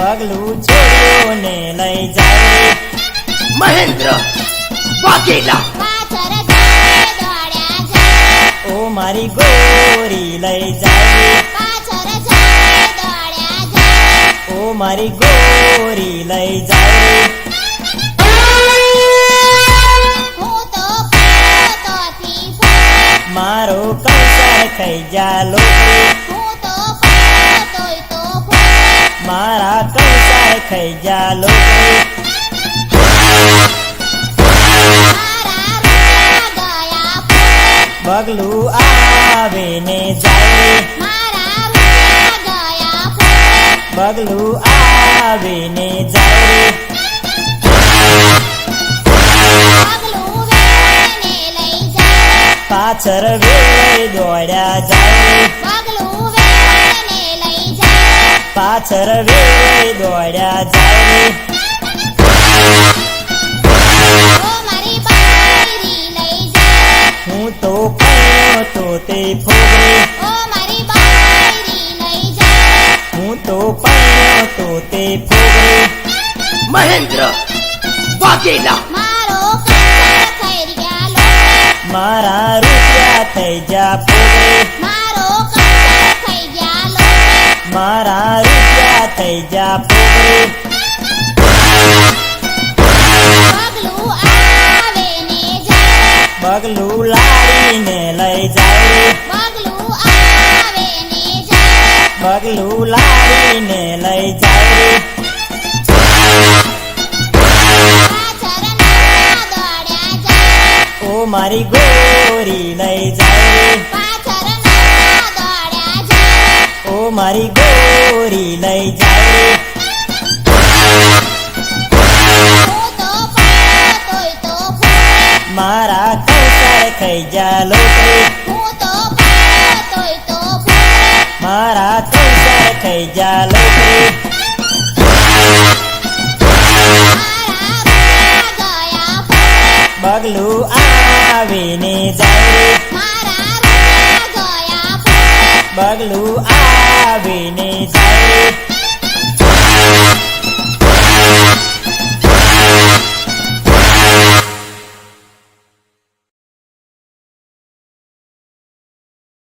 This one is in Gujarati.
પગલું છોડીઓને લઈ જાય મહેન્દ્ર વાઘેલા પાછળ જાય દોડ્યા જાય ઓ મારી ગોરી લઈ જાય પાછળ જાય દોડ્યા જાય ઓ મારી ગોરી લઈ જાય હું તો તોથી ફૂટે મારો કંસાર ખાઈ જા લોકરી હું તો તોય તો ફૂટે મારા કંસાર ખાઈ જા લોકરી પગલું આવે ને જાય મારા રૂપિયા ગયા ફૂટે પગલું આવે ને જાય પગલું વેને લઈ જાય પાછળ વેળે દોડ્યા જાય પગલું વેને લઈ જાય પાછળ વેળે દોડ્યા જાય ઓ મારી બાયરી લઈ જાય હું તો કયો તો તે ફોગરે ઓ મારી બાયરી લઈ જાય હું તો કયો તો તે ફોગરે મહેન્દ્ર વાઘેલા મારો કંસાર થઈ ગયા લોટે મારા રૂપિયા થઈ જા ફોગરે મારો કંસાર થઈ ગયા લોટે મારા રૂપિયા થઈ જા ફોગરે પગલું આવે ને જાય પગલું લાડીને લઈ જાય પગલું આવે ને જાય પગલું લાડીને લઈ જાય પાછળ નવરા દોડ્યા જાય ઓ મારી ગોરી લઈ જાય પાછળ નવરા દોડ્યા જાય ઓ મારી ગોરી લઈ જાય હું તો તોય તો ફૂટે મારા કંસાર ખાઈ જા લોકરી હું તો તોય તો ફૂટે મારા કંસાર ખાઈ જા લોકરી પગલું આવીને જાય મારા રૂપિયા ગયા ફૂટે પગલું આવીને જાય